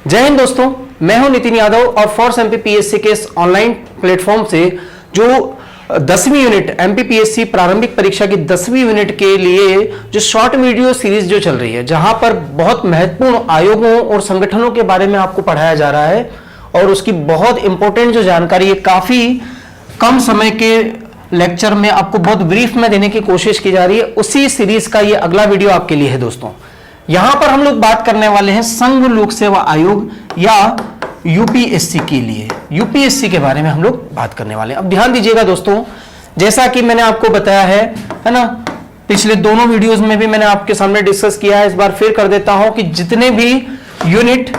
जय हिंद दोस्तों, मैं हूं नितिन यादव और फोर्स एमपीपीएससी के इस ऑनलाइन प्लेटफॉर्म से जो 10वीं यूनिट एमपीपीएससी प्रारंभिक परीक्षा की 10वीं यूनिट के लिए जो शॉर्ट वीडियो सीरीज जो चल रही है, जहां पर बहुत महत्वपूर्ण आयोगों और संगठनों के बारे में आपको पढ़ाया जा रहा है और उसकी बहुत इंपॉर्टेंट जो जानकारी है काफी कम समय के लेक्चर में आपको बहुत ब्रीफ में देने की कोशिश की जा रही है, उसी सीरीज का ये अगला वीडियो आपके लिए है दोस्तों। यहां पर हम लोग बात करने वाले हैं संघ लोक सेवा आयोग या यूपीएससी के लिए, यूपीएससी के बारे में हम लोग बात करने वाले हैं। अब ध्यान दीजिएगा दोस्तों, जैसा कि मैंने आपको बताया है ना, पिछले दोनों वीडियोस में भी मैंने आपके सामने डिस्कस किया है, इस बार फिर कर देता हूं कि जितने भी यूनिट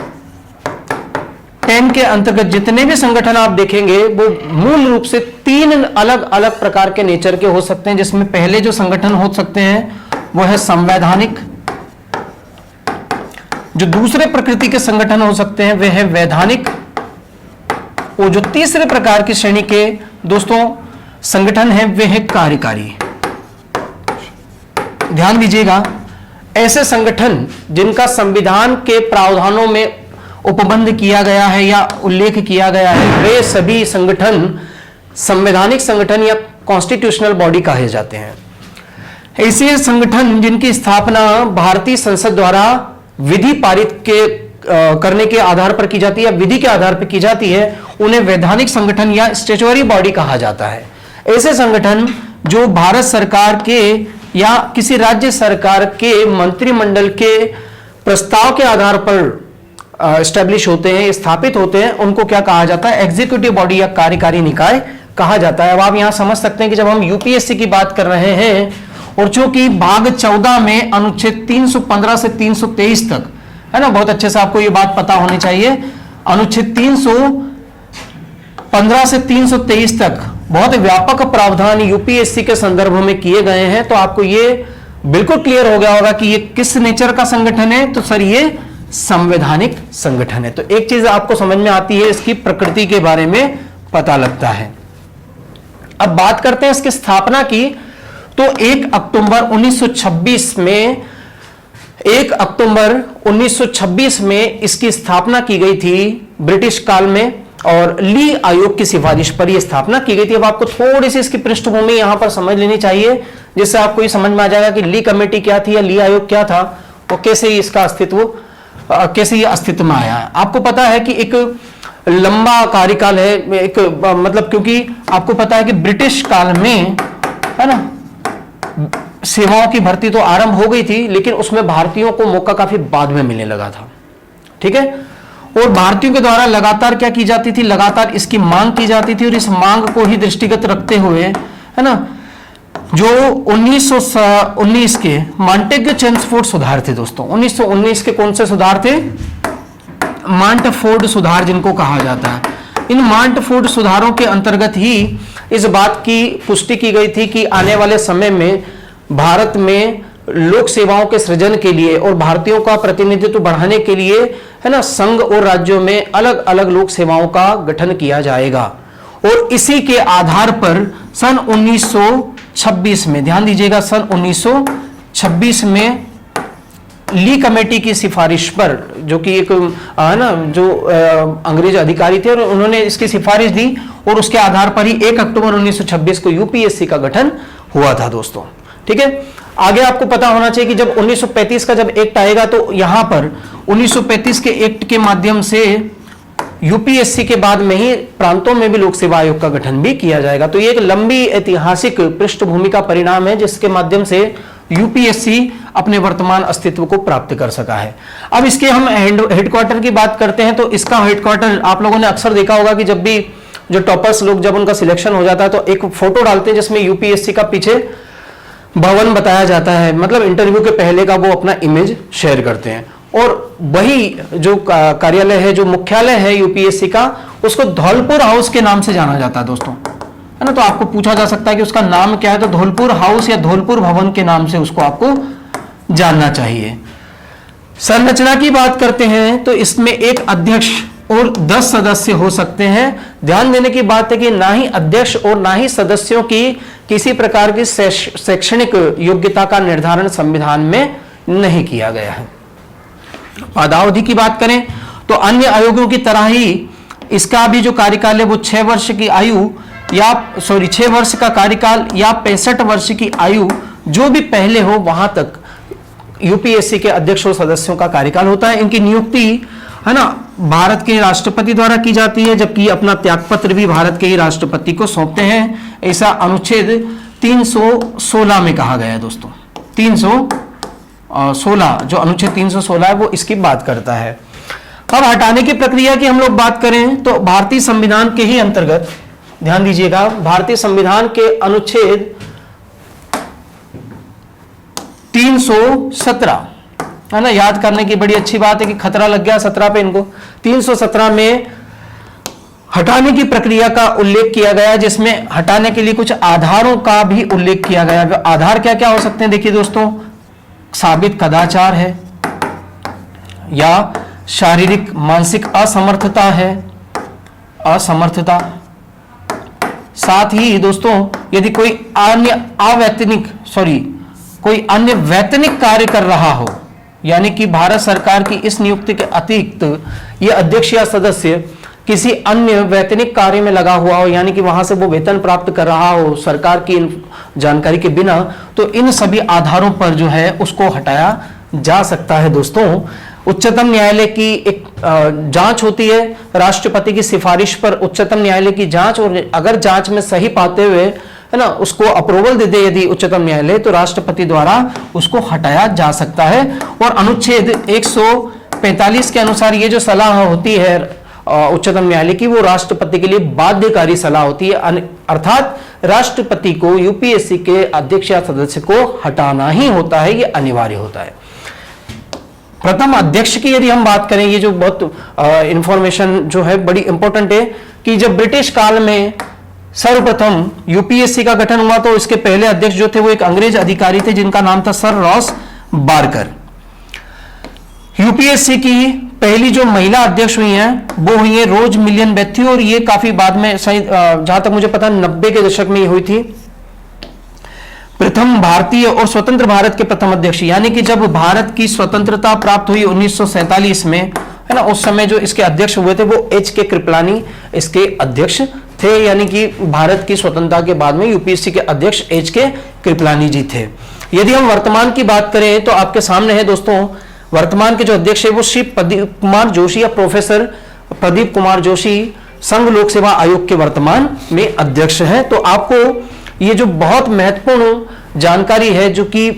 10 के अंतर्गत जितने भी संगठन आप देखेंगे वो मूल रूप से 3 अलग अलग प्रकार के नेचर के हो सकते हैं, जिसमें पहले जो संगठन हो सकते हैं वो है संवैधानिक, जो दूसरे प्रकृति के संगठन हो सकते हैं वे है वैधानिक, और जो तीसरे प्रकार की श्रेणी के दोस्तों संगठन है वे है कार्यकारी। ध्यान दीजिएगा, ऐसे संगठन जिनका संविधान के प्रावधानों में उपबंध किया गया है या उल्लेख किया गया है, वे सभी संगठन संवैधानिक संगठन या कॉन्स्टिट्यूशनल बॉडी कहे जाते हैं। ऐसे संगठन जिनकी स्थापना भारतीय संसद द्वारा विधि पारित करने के आधार पर की जाती है, विधि के आधार पर की जाती है, उन्हें वैधानिक संगठन या स्टैट्यूटरी बॉडी कहा जाता है। ऐसे संगठन जो भारत सरकार के या किसी राज्य सरकार के मंत्रिमंडल के प्रस्ताव के आधार पर एस्टैब्लिश होते हैं, स्थापित होते हैं, उनको क्या कहा जाता है? एग्जीक्यूटिव बॉडी या कार्यकारी निकाय कहा जाता है। अब आप यहां समझ सकते हैं कि जब हम यूपीएससी की बात कर रहे हैं और चूंकि भाग 14 में अनुच्छेद 315 से 323 तक है ना, बहुत अच्छे से आपको ये बात पता होनी चाहिए, अनुच्छेद 315 से 323 तक बहुत व्यापक प्रावधान यूपीएससी के संदर्भ में किए गए हैं, तो आपको ये बिल्कुल क्लियर हो गया होगा कि ये किस नेचर का संगठन है। तो सर ये संवैधानिक संगठन है। तो एक चीज आपको समझ में आती है, इसकी प्रकृति के बारे में पता लगता है। अब बात करते हैं इसकी स्थापना की, तो 1 अक्टूबर 1926 में इसकी स्थापना की गई थी ब्रिटिश काल में, और ली आयोग की सिफारिश पर यह स्थापना की गई थी। अब आपको थोड़ी सी इसकी पृष्ठभूमि यहां पर समझ लेनी चाहिए, जिससे आपको ये समझ में आ जाएगा कि ली कमेटी क्या थी या ली आयोग क्या था और कैसे इसका अस्तित्व कैसे ये अस्तित्व में आया है। आपको पता है कि एक लंबा कार्यकाल है, एक मतलब क्योंकि आपको पता है कि ब्रिटिश काल में है ना सेवाओं की भर्ती तो आरंभ हो गई थी, लेकिन उसमें भारतीयों को मौका काफी बाद में मिलने लगा था। ठीक है, और भारतीयों के द्वारा लगातार क्या की जाती थी, लगातार इसकी मांग की जाती थी, और इस मांग को ही दृष्टिगत रखते हुए है ना जो 1919 के मॉन्टेग्यू चेम्सफोर्ड सुधार थे दोस्तों, 1919 के कौन से सुधार थे? मॉन्टफोर्ड सुधार जिनको कहा जाता है। इन मॉन्टफोर्ड सुधारों के अंतर्गत ही इस बात की पुष्टि की गई थी कि आने वाले समय में भारत में लोक सेवाओं के सृजन के लिए और भारतीयों का प्रतिनिधित्व बढ़ाने के लिए है ना संघ और राज्यों में अलग अलग लोक सेवाओं का गठन किया जाएगा। और इसी के आधार पर सन 1926 में, ध्यान दीजिएगा, सन 1926 में ली कमेटी की सिफारिश पर, जो कि एक ना जो अंग्रेज अधिकारी थे, और उन्होंने इसकी सिफारिश दी, और उसके आधार पर ही 1 अक्टूबर 1926 को यूपीएससी का गठन हुआ था दोस्तों। ठीक है, आगे आपको पता होना चाहिए कि जब 1935 का जब एक्ट आएगा, तो यहां पर 1935 के एक्ट के माध्यम से यूपीएससी के बाद में ही प्रांतों में भी लोक सेवा आयोग का गठन भी किया जाएगा। तो ये एक लंबी ऐतिहासिक पृष्ठभूमि का परिणाम है, जिसके माध्यम से यूपीएससी अपने वर्तमान अस्तित्व को प्राप्त कर सका है। अब इसके हम हेडक्वार्टर की बात करते हैं, तो इसका हेडक्वार्टर आप लोगों ने अक्सर देखा होगा कि जब भी जो टॉपर्स लोग जब उनका सिलेक्शन हो जाता है तो एक फोटो डालते हैं जिसमें यूपीएससी का पीछे भवन बताया जाता है, मतलब इंटरव्यू के पहले का वो अपना इमेज शेयर करते हैं। और वही जो कार्यालय है, जो मुख्यालय है यूपीएससी का, उसको धौलपुर हाउस के नाम से जाना जाता है दोस्तों, है ना। तो आपको पूछा जा सकता है कि उसका नाम क्या है, तो धौलपुर हाउस या धौलपुर भवन के नाम से उसको आपको जानना चाहिए। संरचना की बात करते हैं तो इसमें एक अध्यक्ष और 10 सदस्य हो सकते हैं। ध्यान देने की बात है कि ना ही अध्यक्ष और ना ही सदस्यों की किसी प्रकार की शैक्षणिक योग्यता का निर्धारण संविधान में नहीं किया गया है। पदावधि की बात करें तो अन्य आयोगों की तरह ही इसका भी जो कार्यकाल है वो 6 वर्ष की आयु या 6 वर्ष का कार्यकाल या 65 वर्ष की आयु जो भी पहले हो वहां तक यूपीएससी के अध्यक्ष और सदस्यों का कार्यकाल होता है। इनकी नियुक्ति है ना भारत के राष्ट्रपति द्वारा की जाती है, जबकि अपना त्यागपत्र भी भारत के ही राष्ट्रपति को सौंपते हैं। ऐसा अनुच्छेद 316 में कहा गया है दोस्तों। 316 जो अनुच्छेद 316 है वो इसकी बात करता है। अब हटाने की प्रक्रिया की हम लोग बात करें तो भारतीय संविधान के ही अंतर्गत, ध्यान दीजिएगा, भारतीय संविधान के अनुच्छेद 317 है ना, याद करने की बड़ी अच्छी बात है कि खतरा लग गया 17 पे इनको। 317 में हटाने की प्रक्रिया का उल्लेख किया गया, जिसमें हटाने के लिए कुछ आधारों का भी उल्लेख किया गया। आधार क्या क्या हो सकते हैं देखिए दोस्तों, साबित कदाचार है या शारीरिक मानसिक असमर्थता है, असमर्थता। साथ ही दोस्तों यदि कोई कोई अन्य वैतनिक कार्य कर रहा हो, यानी कि भारत सरकार की इस नियुक्ति के अतिरिक्त ये अध्यक्ष या सदस्य किसी अन्य वैतनिक कार्य में लगा हुआ हो, यानी कि वहां से वो वेतन प्राप्त कर रहा हो सरकार की जानकारी के बिना, तो इन सभी आधारों पर जो है उसको हटाया जा सकता है दोस्तों। उच्चतम न्यायालय की एक जांच होती है, राष्ट्रपति की सिफारिश पर उच्चतम न्यायालय की जांच, और अगर जांच में सही पाते हुए है ना उसको अप्रूवल दे दे यदि उच्चतम न्यायालय, तो राष्ट्रपति द्वारा उसको हटाया जा सकता है। और अनुच्छेद 145 के अनुसार ये जो सलाह होती है उच्चतम न्यायालय की, वो राष्ट्रपति के लिए बाध्यकारी सलाह होती है, अर्थात राष्ट्रपति को यूपीएससी के अध्यक्ष या सदस्य को हटाना ही होता है, ये अनिवार्य होता है। प्रथम अध्यक्ष की यदि हम बात करें, ये जो बहुत इंफॉर्मेशन जो है बड़ी इंपॉर्टेंट है कि जब ब्रिटिश काल में सर्वप्रथम यूपीएससी का गठन हुआ तो इसके पहले अध्यक्ष जो थे वो एक अंग्रेज अधिकारी थे जिनका नाम था सर रॉस बार्कर। यूपीएससी की पहली जो महिला अध्यक्ष हुई हैं वो हुई है रोज मिलियन बैथ्यू, और ये काफी बाद में सही जहां तक मुझे पता 90 के दशक में ये हुई थी। प्रथम भारतीय और स्वतंत्र भारत के प्रथम अध्यक्ष, यानी कि जब भारत की स्वतंत्रता प्राप्त हुई 1947 में है ना, उस समय जो इसके अध्यक्ष हुए थे वो एच के कृपलानी इसके अध्यक्ष थे, यानी कि भारत की स्वतंत्रता के बाद में यूपीएससी के अध्यक्ष एच के कृपलानी जी थे। यदि हम वर्तमान की बात करें तो आपके सामने है दोस्तों, वर्तमान के जो अध्यक्ष है वो श्री प्रदीप कुमार जोशी या प्रोफेसर प्रदीप कुमार जोशी संघ लोक सेवा आयोग के वर्तमान में अध्यक्ष हैं। तो आपको ये जो बहुत महत्वपूर्ण जानकारी है, जो कि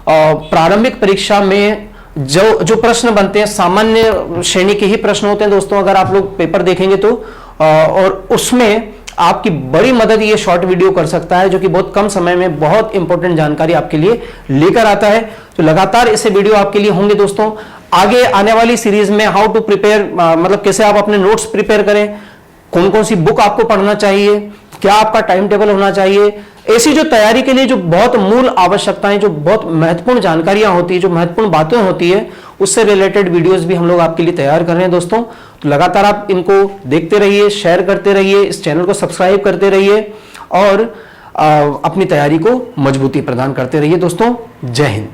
प्रारंभिक परीक्षा में जो प्रश्न बनते हैं सामान्य श्रेणी के ही प्रश्न होते हैं दोस्तों, अगर आप लोग पेपर देखेंगे तो, और उसमें आपकी बड़ी मदद ये शॉर्ट वीडियो कर सकता है, जो कि बहुत कम समय में बहुत इंपॉर्टेंट जानकारी आपके लिए लेकर आता है। तो लगातार ऐसे वीडियो आपके लिए होंगे दोस्तों। आगे आने वाली सीरीज में हाउ टू प्रिपेयर, मतलब कैसे आप अपने नोट्स प्रिपेयर करें, कौन कौन सी बुक आपको पढ़ना चाहिए, क्या आपका टाइम टेबल होना चाहिए, ऐसी जो तैयारी के लिए जो बहुत मूल आवश्यकताएं, जो बहुत महत्वपूर्ण जानकारियां होती है, जो महत्वपूर्ण बातें होती है, उससे रिलेटेड वीडियोस भी हम लोग आपके लिए तैयार कर रहे हैं दोस्तों। तो लगातार आप इनको देखते रहिए, शेयर करते रहिए, इस चैनल को सब्सक्राइब करते रहिए और अपनी तैयारी को मजबूती प्रदान करते रहिए दोस्तों। जय हिंद।